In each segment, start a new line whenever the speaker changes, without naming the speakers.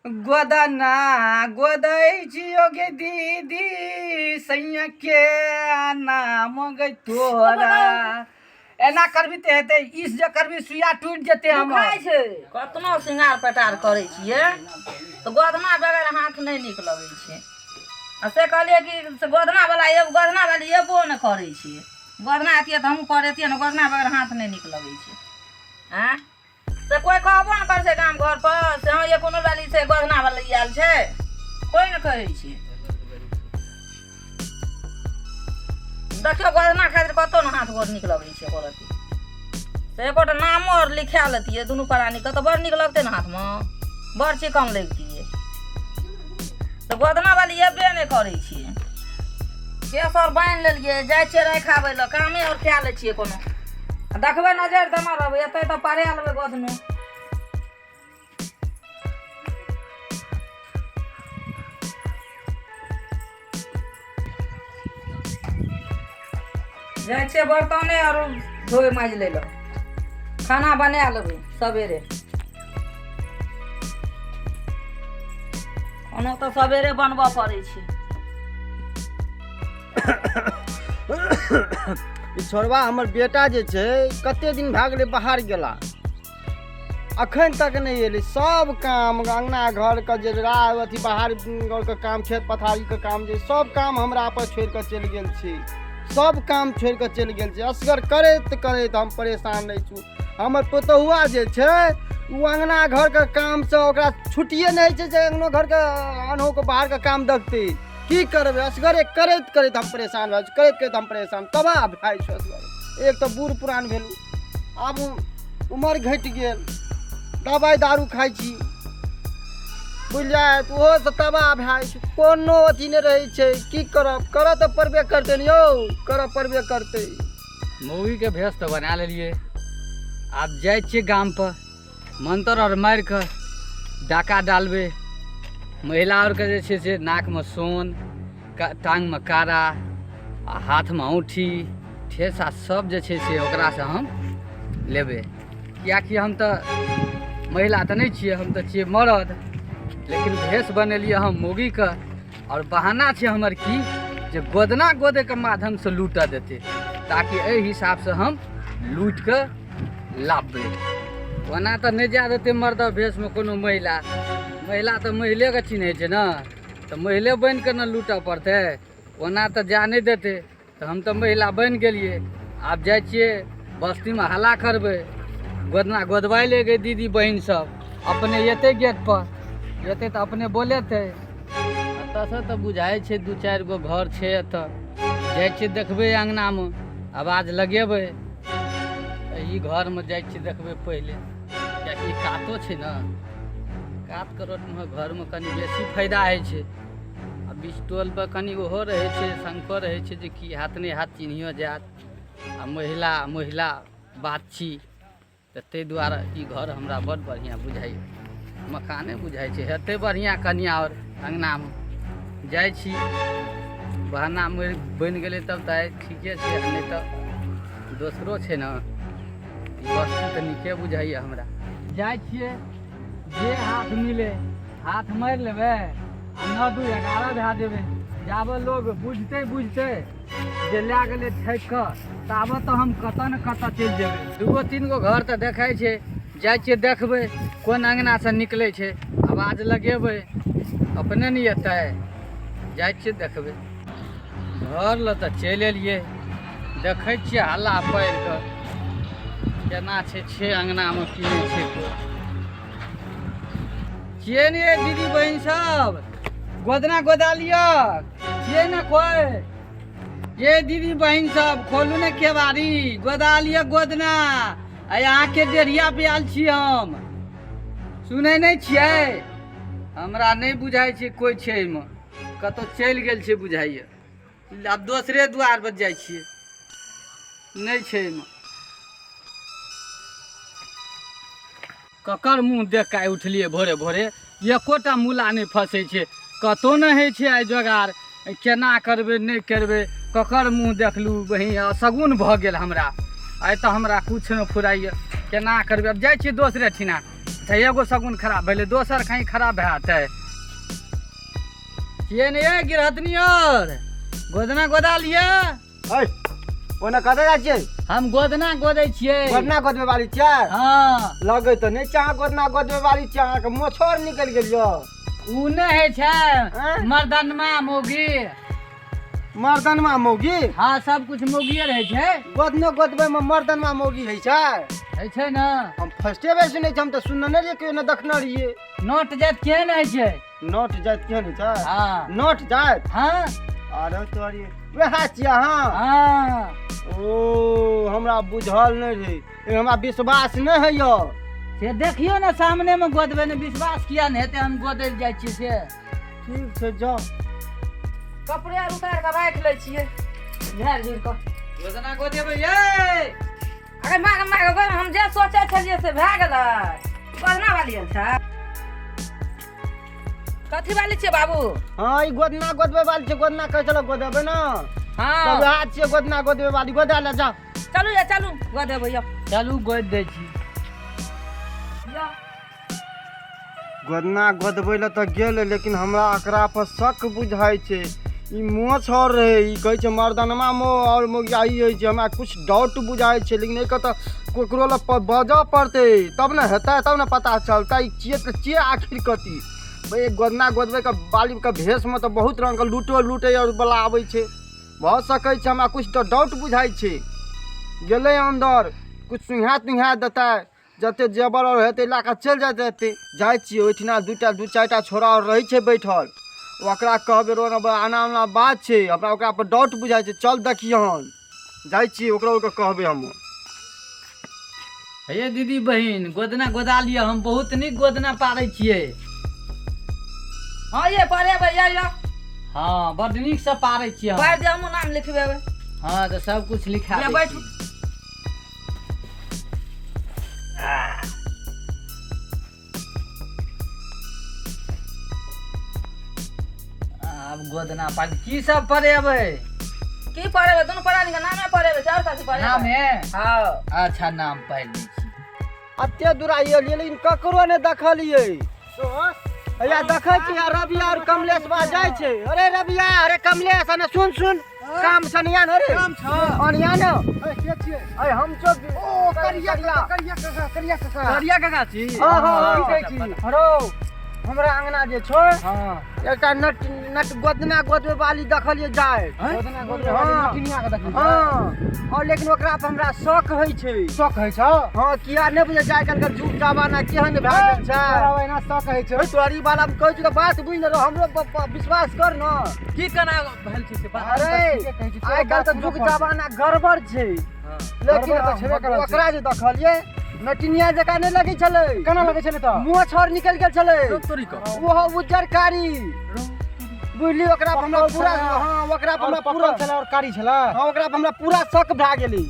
गोदना गोदै जियोगे दीदी सैया के नाम गई तोरा एना करबी ते हेते इस जे करबी सुइया टूट जेते हम
खाइ छै कतनो सिंगार पटार करै छियै तऽ गोदना बगैर हाथ नहीं नीक लगै छै आ से कहलिए कि से गोदना वाला गोदना वाली एबो न करै छै गोदना अतिए तऽ हमहूँ करैतिए न गोदना बगैर हाथ नहीं नीक लगै छै आँ से कोई कहबो न करै छै गाम घर पर से हाँ ये कोनो वाली छै गोदना वाली आयल छै कोई न कहै छै देखियो गोदना खातिर कतौ न हाथ गोड़ नीक लगै छै करती से एकोटा नामो और लिखा लेतियै दुनू प्राणी के तऽ बड़ नीक लगतै न हाथमे बड़ चिकन लगतियै तऽ गोदना वाली एबे नहि करै छियै केस और बान्हि लेलियै जाइ छियै राखि आबै लए कामे और कए लै छियै कोनो आ देखबै नजरि देने रहबै एतै तऽ पढ़ा लेबै गोदनो जाइ छियै बर्तने और धोइ माँजि लै लए खाना बना लेबै सवेरे ओना तऽ सवेरे बनबऽ पड़ै छै
ई छोड़वा हमर बेटा जे छै कते दिन भए गेलै बाहर गेला अखन तक नहीं एलै सब काम अंगना घर के जे अथी बाहर के काम खेत पथारी के काम जे सब काम हमरा पर छोड़ के चलि गेल छै सब काम छोड़ के चलि गेल छै असगर करैत करैत हम परेशान नहीं छी हमर पुतहुआ जे छै वो अंगना घर के काम से ओकरा छुट्टिए नहीं छै जे अंगनो घर के अनहो के बाहर के काम देखते की करबे असगरे करैत करैत हम परेशान भए करैत करैत हम परेशान तबाह भए छै असगर एक तो बूढ़ पुरान भेलू आब उमर घटि गेल दवाई दारू खाइ छी बुझलियै तऽ ओहो से तबाह भए छै कोनो अथी नहीं रहै छै की करब करऽ तऽ पड़बे करतै ने यौ करऽ पड़बे करतै
मौगी के भेष तऽ बना लेलियै आब जाइ छियै गाम पर मंत्र और मारि कऽ डाका डालबै महिला आरके जे छै से नाकमे सोन टांगमे कारा आ हाथमे औँठी ठेसा सब जे छै से ओकरासँ हम लेबै किएकि हम तऽ महिला तऽ नहि छियै हम तऽ छियै मर्द लेकिन भेष बनेलियै हम मौगीके और बहाना छै हमर की जे गोदना गोदैके माध्यमसँ लूटऽ देतै ताकि एहि हिसाबसँ हम लूटि कऽ लाबबै ओना तऽ नहि जा देतै मर्द भेषमे कोनो महिला तऽ महिलेके चिन्है छै ने तऽ महिले बनि कऽ ने लूटऽ पड़तै ओना तऽ जा नहि देतै तऽ हम तऽ महिला बनि गेलियै आब जाइ छियै बस्तीमे हल्ला करबै गोदना गोदबाइ ले गई दीदी बहिन सब अपने एतै गेट पर एतै तऽ अपने बोलेतै एतऽसँ तऽ बुझाइ छै दू चारि गो घर छै एतऽ जाइ छियै देखबै अङ्गनामे आवाज लगेबै ई घरमे जाइ छियै देखबै पहिले किएकि कातो छै ने कात करोटमे घरमे कनि बेसी फायदा होइ छै आ बिस्टोल पर कनि ओहो रहै छै शंको रहै छै जे कि हाथ नहि हाथ चिन्हियो जायत आ महिला बात छी तऽ ताहि दुआरे ई घर हमरा बड़ बढ़िआँ बुझाइए मकाने बुझाइ छै हेतै बढ़िआँ कनिया और अङ्गनामे जाइ छी बहाना बनि गेलै तब तऽ ठीके छै नहि तऽ दोसरो छै ने ई वस्तु तऽ नीके बुझाइए हमरा जाइ छियै जे हाथ मिले हाथ मारि लेबै आ 9 2 11 भए जेबै जाबे लोग बुझतै जे लए गेलै ठकि कऽ ताबे तऽ हम कतऽ ने कतऽ चलि जेबै 2 3 गो घर तऽ देखाइ छै जाइ छियै देखबै कोन अङ्गनासँ निकलै छै आवाज लगेबै अपने नहि एतै जाइ छियै देखबै घर लए तऽ चलि एलियै देखै छियै हल्ला पड़ि कऽ केना छै अङ्गनामे की नहि छै कोइ छियै ने दीदी बहिन सब गोदना गोदा लिअ छियै ने कोइ ये दीदी बहिन सब खोलू ने केवाड़ी गोदा लिअ गोदना आ अहाँके डेढ़िया पे आयल छी हम सुनै नहि छियै हमरा नहि बुझाइ छै कोइ छै एहिमे कतौ चलि गेल छै बुझाइए आब दोसरे द्वार पर जाइ छियै नहीं छै एहिमे ककर मुँह देख के उठलिए भोरे भोरे एकोटा मूला नहीं फंसे छै कतौ नहीं होइ छै आइ जोगाड़ केना करबै नहीं करबै ककर मुँह देखलू बहिन सगुन भऽ गेल हमरा आइ तऽ हमरा कुछ न फुराइए केना करबै अब जाइ छियै दोसरे ठिना अच्छा एगो शगुन खराब भेलै, दोसर कहीं खराब भए जेतै। के ने ये गिरहतनी और गोदना गोदा लिया।
है ओने कतऽ जाइ छियै?
हम गोदना गोदै छियै।
गोदना गोदबे वाली छियै?
हाँ
लगे तऽ नहि छै अहाँ गोदना गोदबे वाली छियै, अहाँके मोछर निकलि गेल यऽ।
उ नहि होइ छै
हैं?
मर्दनमा मौगी।
मर्दनमा मौगी?
हाँ सब कुछ मौगिये रहै छै।
गोदनो गोदबे में मर्दनमा मौगी होइ छै?
होइ छै ने।
हम फर्स्टे बेर सुनै छी, हम तऽ सुनने रहियै कि ने देखने रहियै।
नोट जात केहन होइ छै?
नोट जाइत केहन होइ छै?
हाँ
नोट जाइत?
हाँ
अरे तोरी वएह छियै अहाँ?
हाँ
ओ हमरा बुझल नहि रही, हमरा विश्वास नहि होइय।
से देखियो ने सामने में गोदबे ने, विश्वास किया नहीं हेतै? हम गोदै लए जाइ छियै से।
ठीक छै जाओ।
कपड़े आर उतार कऽ राखि लै छियै झाड़ि झुड़ि कऽ।
गोदना गोदेबै ये।
अरे माग हम जे सोचे छलियै से भए गेलै। गोदना वाली छै? कथी वाली छियै बाबू?
हाँ ई गोदना गोदबे वाली छै, गोदना कहै छलो गोदेबै ना।
हाँ
तब वएह छियै गोदना गोदबे वाली, गोदा ले जा।
चलू या चलू गोदेबै यो।
चलू गोद दै छी।
गोदना गोदबै लए तऽ गेल, लेकिन हमरा एकरा पर शक बुझाइ छै। ई मोछ और रहे, ई कहै छै मर्दनमा मो और मोगिया ई होइ छै, हमरा कुछ डाउट बुझाइ छै। लेकिन एकर तऽ ककरो लए बजऽ पड़तै तब ने हेतै, तब ने पता चलतै ई छियै तऽ छियै आखिर कथी। भाई गोदना गोदबे के बाली के भेष में तो बहुत रंग के लूटे और बला आबै छै, भऽ सकै छै। हमरा कुछ तो डाउट बुझाइ छै। गेलै अंदर कुछ सुहा देतै, जते जेबर और हेतै ला कऽ चलि जाते। जाइ छियै ओहिठिना दू चारिटा छोरा और रहै छै बैठल, ओकरा कहबै रो आना बात छै, हमरा ओकरा पर डाउट बुझाइ छै। चल देखिए हम जाइ छियै ओकरा कहबै हम।
हे दीदी बहिन गोदना गोदा लिअ, हम बहुत नीक गोदना पारै छियै।
हाँ ये पढ़ेबै ये।
हाँ बड नीक से पारै छियै हम।
पढ़ दे, हमहूँ नाम लिखबेबै।
हाँ तो सब कुछ लिखा
ये
दै
बैठू।
छी। अब गोदना पार की सब पढ़ेबै?
की पढ़ेबै? दुनू प्राणी के नामे पढ़ेबै, चार कथी पढ़ेबै?
नाम है?
हाँ
अच्छा नाम पढ़ लै छी।
अत्ते दूर आइए लेकिन ककरो ने देखलिए। या देखै छी रबिया और कमलेश बा जाइ छै। अरे रबिया, अरे कमलेश, अने सुन काम छनिया न रे। काम छ अनिया न। ए के छियै? ए हम तो ओ करिया काका छी। हां की कहै छी? हरो हमरा अंगना जे छो, हां एकटा नट गोदना गोदबे वाली देखलिए जाय। गोदना गोदबे वाली नटिनिया के देखलिए। हां और लेकिन ओकरा पर हमरा शक होइ छै। शक होइ छ? हां किया नै बुझे जाय कल के जुग जमाना केहन भए गेल छै। तोरा एना शक होइ छै? तोरी वाला में कहै छी त बात बुझ ले, हमरो विश्वास कर न।
की केना भेल छै से बात?
अरे आइ कल त जुग जमाना गड़बड़ छै। लेकिन ओकरा जे देखलिए नटिनिया जका नै लगै छलै। केना लगै छलै त? मुंह छोर निकल गेल छलै। वो उज्जर कारी बुझली, ओकरा पर हमरा पूरा हां ओकरा पर हमरा पूरा छलै और कारी छलै। हां ओकरा पर हमरा पूरा शक भए गेलै।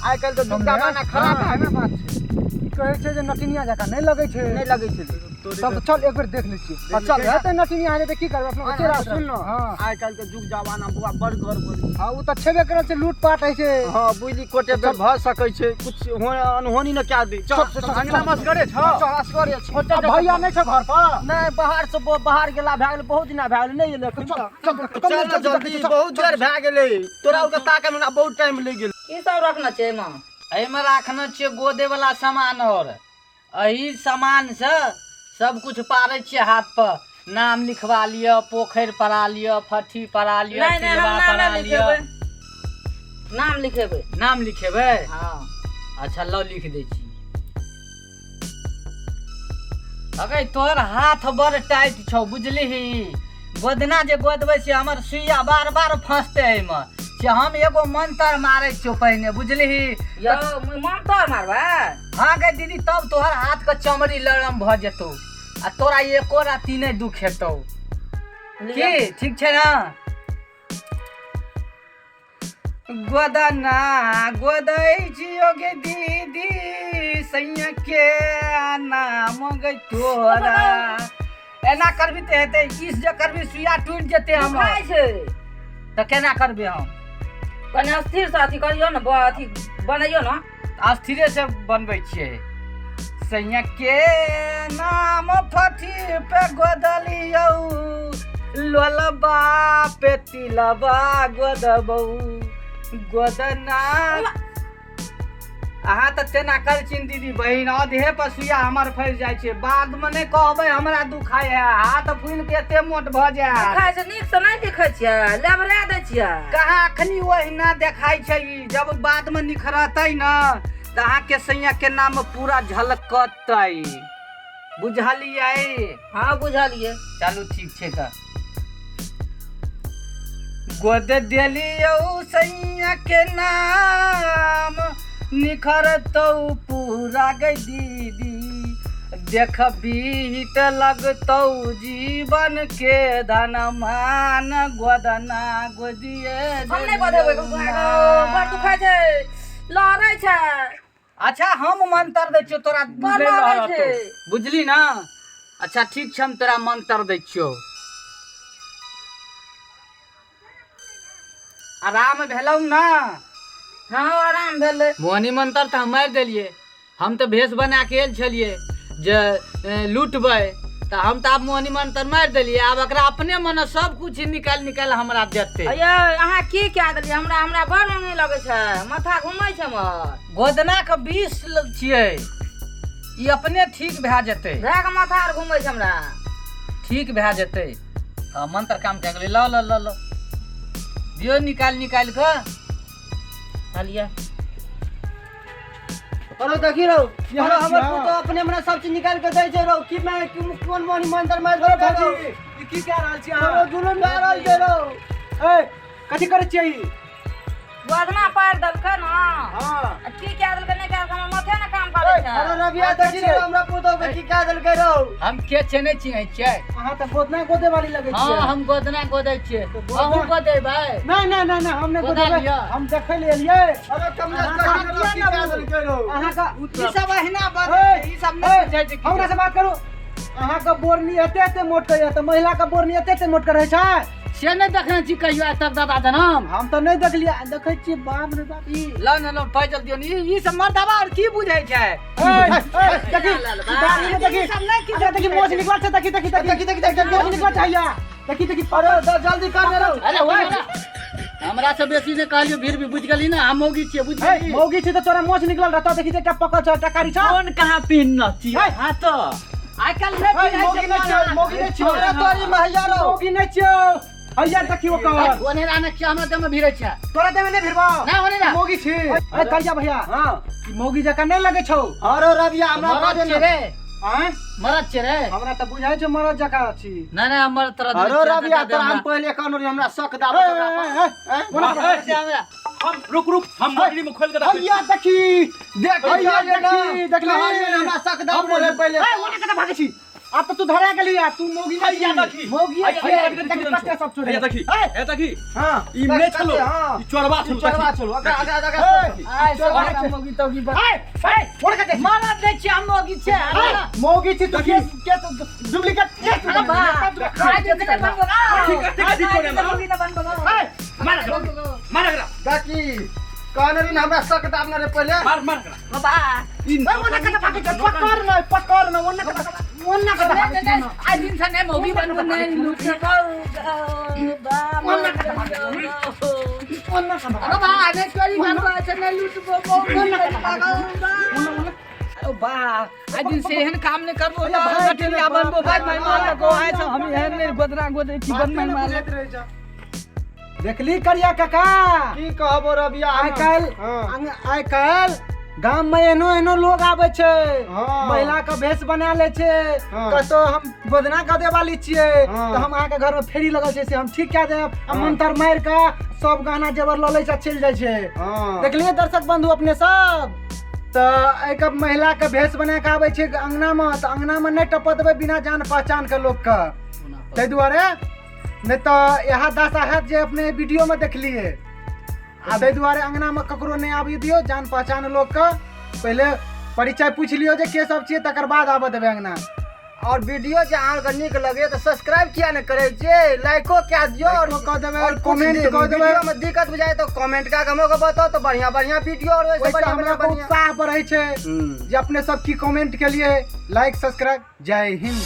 आइ काल त जुग जमाना खराब है ना बात छै। ई कहै छै जे नटिनिया जका नै लगै छै। नै लगै छै तब चल एक बेर देख ले छी। चल हेतै नटिनिया हेतै त की करबै अपना चेहरा सुन न। हां आइ काल के जुग जमाना बुआ बड़ गड़बड़। हां उ त छेबे करै छै, लूट पाट है छै। हां बुझली कोटे बेर भ सकै छै, कुछ अनहोनी न क्या दे। चल अंगना मस्करे छ? चल असगरे छ। भैया नै छ घर पर? नै बाहर से बाहर गेला भए गेल, बहुत दिन भए गेल नै एले। चल जल्दी, बहुत देर भए गेलै। तोरा ओके ताके में बहुत टाइम लग गेल।
की सब रखना छै एमे?
एहिमे राखने छियै गोदे वाला सामान, और एही सामान से सब कुछ पारै छियै हाथ पर। नाम लिखवा लिया, पोखर पड़ा लिया, फठी पड़ा लिया,
नहीं नहीं हम
पड़ा
नाम
लिया।
लिखेबै। नाम लिखेबै।
नाम लिखेबै?
हाँ
अच्छा लो लिख दै छी। अगे तोहर हाथ बड़ टाइट छौ बुझलिही। गोदना जे गोदबै छी हमर सुइया बार बार फंसते एहिमे से हम एगो मंत्र मारै छियौ पहिने बुझलिही।
यो मंत्र मारबै?
हाँ गे दीदी, तब तोहर हाथ के चमड़ी लरम भ जेतौ आ तोरा एको राती नहीं दुख हेतौ। की ठीक छै ना? गोदना गोदै छियो गे दीदी, सैया के नाम गे तोरा। एना करबी त हेतै, इस जे करबी सुइया टूट जेतै हमर।
खाइ छै
त केना करबे हम?
कने स्थिर से अथी करियो न, अथी बनैयो न।
स्थिरे से बनबै छियै। सैया के नाम फठी पे गोदलियौ लोलबा पे तिलबा गोदबौ गोदना अहाँ तऽ तेना करचिन दीदी बहिन अधे पसुया हमर फँसि जाइ छै बाद में नहीं कहबै हमरा दुखाय है हाथ फूल के एते मोट भ जाय
खाइ छै नीक से नहीं देखै छियै लेबरा दै छियै
कहाँ अखनी ओहिना देखाइ छै जब बाद में निखरतै न तऽ अहाँ के सैया के नाम पूरा झलकतै बुझलियै
हाँ बुझलियै
चलू ठीक छै तऽ गोद देलियौ सैया के नाम निखरतौ पूरा गई दीदी देखबी त लगतौ जीवन के धनमान गोदना गोदिए
हम नहीं बधेबै बड़ दुखाइ छै लहरै छै
अच्छा हम मंत्र दै छियौ तोरा
बड़ लहरै छै
बुझली ना अच्छा ठीक छै हम तोरा मंत्र दै छियौ आराम भेलौ ना
हाँ आराम भेलै
मोहनी मंत्र तऽ हम मारि देलियै हम तऽ भेष बना के आयल छलियै जे लूटबै तऽ हम तऽ आब मोहनी मंत्र मारि देलियै आब एकरा अपने मने सब कुछ निकालि हमरा देतै
अये अहाँ की कए देलियै हमरा बड़ नहीं लगै छै माथा घुमै छै हमर
गोदना के विष छियै ई अपने ठीक भए जेतै
भए के माथा आर घुमै छै हमरा
ठीक भए जेतै मंत्र काम कए गेलै ल दियौ निकालि कऽ
चलिए
अरे देखी रहो यहाँ हमर पुतो अपने मने सब चीज निकाल के दै छै रहो कि मैं कोन मोनी मंत्र मार दे भाजी ई की कह रहल छी अहाँ जुलूम भए रहल छै रहो ए कथि करै छियै ई
गोदना पार देलकै ना
हां
की कए देलकै नहीं कए देलकै माथे ना काम करै छै
अरे रबिया देखी रहो हमरा पुतो के की कह देलकै रहो
हम के छै नहीं चिन्है छियै
अहाँ तऽ गोदना गोदे वाली लगै छियै
हां हम गोदना गोदै छियै अहूँ गोदै भाई
नहीं हम नहीं गोदे हम देखै ले एलियै अरे कमला की कह देलकै रहो अहाँ का
ई सब अहिना बात ई सब नहीं बुझै छै
हमरा से बात करू अहाँ का बोरनी एते मोट करै त महिला का बोरनी एते मोट करै छै
से नहीं देखने छी कहियो आज तक दादा जनम
हम तो नहीं देखलिए देखै छी बाप रे बाप ई
ल पैदल दियो ई सब मर्दबा और की बुझै छै
देखी दाढ़ी में देखी सब नहीं की देखी मोछ निकल छै देखी मोछ निकल छै या देखी अरे जल्दी कर रे
अरे ओए हमरा से बेसी ने कहलियो फिर भी बुझ गेली ना हम मौगी छियै बुझ गेली
मौगी छी त तोरा मोछ निकल रहता देखी एकटा पकड़ छ टकारी छ
कोन कहां पिन छी हां तो आइ काल नहीं
मौगी नहीं छियो अरे तोरी महैया रो मौगी नहीं छियो हैया देखियो कवर
ओने राने के हमरा दम भिरै छै
तोरा देमे नहीं भिरबा
ना ओने ना
मौगी छी ए कहिया भैया हां ई मौगी जका नहीं लगे छौ अरे रबिया हमरा
मरद छै रे
हैं
मरद छै रे
हमरा त बुझाय छै मरद जका छी
ना हमर तरह
अरे रबिया तो हम पहले कहनो रे हमरा शक दाब हमरा
हम रुक हम मगरी में खोल के रख
हैया देखी देख हमरा शक दाब रे पहले ए ओने कत भागे छी अब तो तू धरा गेली आ तू मौगी
हैया देखी
मौगी
देखी
सब छोड़े
हैया देखी ए देखी
हां
ई में छलो ई चोरबा छलो
आइ सब मौगी तो की
ओने कत
मारा दे छी हम मौगी छै
मौगी छी तू के डुप्लीकेट केस
मार
बाकी कहने दिन हमरा शक दाब न रे पहले
बाबा
ओने कत भागे पकड़ न ओने कत भागे
आज दिन से ने मौगी बन नहीं लूट बा आने चोरी बनवा से नहीं लूट ओ बा आज दिन से एहन काम नहीं करबो गठिया बनबो भाई मेहमान को आए छ हम एहन नहीं गोदरा गोदे छी बन मेहमान
देखली करिया काका की कहबो रबिया आइ काल गांव में एनो लोग आवे छै महिला का भेष बना ले छै कतो हम गोदना गदे वाली छियै त हम अहाँ के घर में फेरी लगल छै से हम ठीक कए देब आ मंत्र मार के सब गहना जेवर ल लै छै चल जाय छै देखलिए दर्शक बंधु अपने सब त एक महिला के भेष बना के आवे छै अंगना में त अंगना में नहीं टप देबै बिना जान पहचान के लोग के तै दुआरे नहीं तो यहाँ दशा है जे अपने वीडियो में देखलिए आ तै दुआरे अंगना में ककरो नहीं आबी दियो जान पहचान लोग का पहले परिचय पूछ लियो जे के सब छिए तकर बाद आबे देबे अंगना और वीडियो जे अहाँके नीक लगे तो सब्सक्राइब किया न करे छे, लाइको क्या दियो और
कह देबै
और
कमेंट कह देबै।
वीडियो में दिक्कत बुझाए तो कमेंट का हमरो के बताओ तो बढ़िया बढ़िया वीडियो और वैसे
वैसे
बढ़िया
हमरा
बढ़िया
को उत्साह बढ़ै छै जे अपने सब की कमेंट के लिए लाइक सब्सक्राइब। जय हिंद।